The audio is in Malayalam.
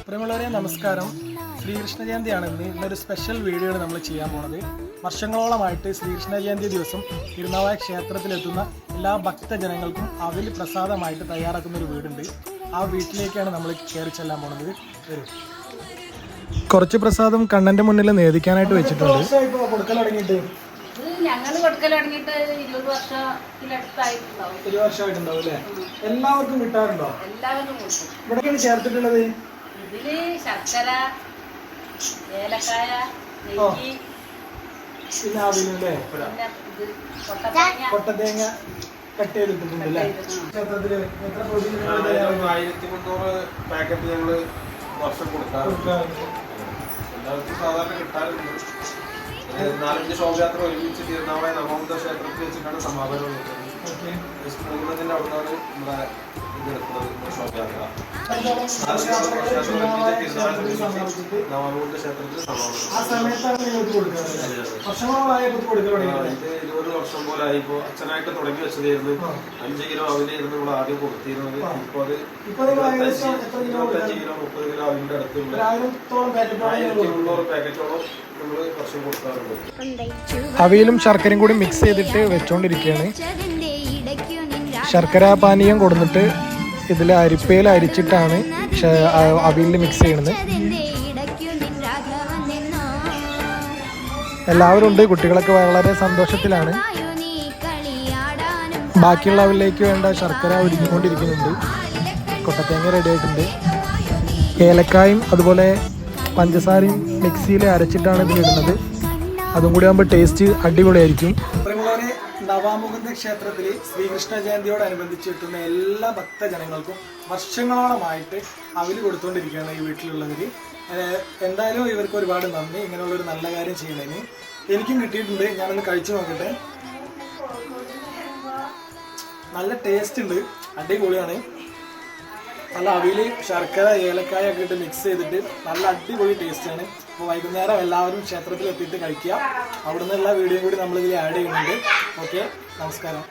പ്രിയമുള്ളവരെ നമസ്കാരം. ശ്രീകൃഷ്ണ ജയന്തിയാണ് ഇന്നൊരു സ്പെഷ്യൽ വീഡിയോ നമ്മൾ ചെയ്യാൻ പോണത്. വർഷങ്ങളോളമായിട്ട് ശ്രീകൃഷ്ണ ജയന്തി ദിവസം തിരുനാവായ ക്ഷേത്രത്തിലെത്തുന്ന എല്ലാ ഭക്തജനങ്ങൾക്കും അവിൽ പ്രസാദമായിട്ട് തയ്യാറാക്കുന്ന ഒരു വീടുണ്ട്. ആ വീട്ടിലേക്കാണ് നമ്മൾ കയറി ചെല്ലാൻ പോണത്. കുറച്ച് പ്രസാദം കണ്ണന്റെ മുന്നിൽ നേദിക്കാനായിട്ട് വെച്ചിട്ടുണ്ട്. കൊടുക്കൽ തുടങ്ങിയിട്ട് ഞങ്ങൾ 20 വർഷമായിട്ടുണ്ടാവും അല്ലേ? എല്ലാവർക്കും കിട്ടാറുണ്ടോ? ഇവിടെയൊക്കെയാണ് ചേർത്തിട്ടുള്ളത്. ഇതില് ശർക്കര, ഏലക്കായ, നെയ്യ്, പിന്നെ ആവിലല്ലേ കൊട്ടത്തേങ്ങ കട്ട് ചെയ്തിട്ടുണ്ട് അല്ലേ? ക്ഷേത്രത്തില് എത്ര 1300 പാക്കറ്റ് ഞങ്ങള് വർഷം കൊടുക്കാറുണ്ട്. എല്ലാവർക്കും സാധാരണ കിട്ടാറുണ്ട്. 4-5 ശോഭയാത്ര ഒരുമിച്ച് തിരുനാവായ നവോദയ ക്ഷേത്രത്തിൽ വെച്ചിട്ടാണ് സമാപനം നടത്തുന്നത്. പോകുന്നതിന്റെ അവിടുന്നാണ് നമ്മുടെ ഇതെടുക്കുന്നത്. ശോഭയാത്ര നവോദയ ക്ഷേത്രത്തിൽ സമാപനം. ഇത് 20 വർഷം പോലെ ആയി. ഇപ്പൊ അച്ഛനായിട്ട് തുടങ്ങി വെച്ചതായിരുന്നു. 5 കിലോ അവിലായിരുന്നു നമ്മൾ ആദ്യം കൊടുത്തിരുന്നത്. ഇപ്പൊ അത് 25 കിലോ 30 കിലോ അവിലിന്റെ അടുത്തുള്ള 1200 പാക്കറ്റോളം നമ്മള് വർഷം കൊടുക്കാറുണ്ട്. അവിയലും ശർക്കരയും കൂടി മിക്സ് ചെയ്തിട്ട് വെച്ചോണ്ടിരിക്കുകയാണ്. ശർക്കര പാനീയം കൊടുത്തിട്ട് ഇതിൽ അരിപ്പയിൽ അരിച്ചിട്ടാണ് അവിയലിൽ മിക്സ് ചെയ്യുന്നത്. എല്ലാവരും ഉണ്ട്. കുട്ടികളൊക്കെ വളരെ സന്തോഷത്തിലാണ്. ബാക്കിയുള്ള അവിലേക്ക് വേണ്ട ശർക്കര ഒരുങ്ങിക്കൊണ്ടിരിക്കുന്നുണ്ട്. കൊട്ടത്തേങ്ങ റെഡി ആയിട്ടുണ്ട്. ഏലക്കായും അതുപോലെ പഞ്ചസാരയും മിക്സിയിൽ അരച്ചിട്ടാണ് ഇതിലിടുന്നത്. അതും കൂടി ആകുമ്പോൾ ടേസ്റ്റ് അടിപൊളിയായിരിക്കും. നവാമുകുന്ദ ക്ഷേത്രത്തിൽ ശ്രീകൃഷ്ണ ജയന്തിയോടനുബന്ധിച്ച് എത്തുന്ന എല്ലാ ഭക്തജനങ്ങൾക്കും വർഷങ്ങളോളമായിട്ട് അവിൽ കൊടുത്തുകൊണ്ടിരിക്കുകയാണ് ഈ വീട്ടിലുള്ളവർ. എന്തായാലും ഇവർക്ക് ഒരുപാട് നന്ദി, ഇങ്ങനെയുള്ളൊരു നല്ല കാര്യം ചെയ്യുന്നതിന്. എനിക്കും കിട്ടിയിട്ടുണ്ട്. ഞാനൊന്ന് കഴിച്ചു നോക്കട്ടെ. നല്ല ടേസ്റ്റ് ഉണ്ട്, അടിപൊളിയാണ്. നല്ല അവിൽ ശർക്കര ഏലക്കായ ഒക്കെ ഇട്ട് മിക്സ് ചെയ്തിട്ട് നല്ല അടിപൊളി ടേസ്റ്റാണ്. അപ്പോൾ വൈകുന്നേരം എല്ലാവരും ക്ഷേത്രത്തിൽ എത്തിയിട്ട് കഴിക്കുക. അവിടെ നിന്നുള്ള വീഡിയോ കൂടി നമ്മളിതിൽ ആഡ് ചെയ്യുന്നുണ്ട്. ഓക്കെ, നമസ്കാരം.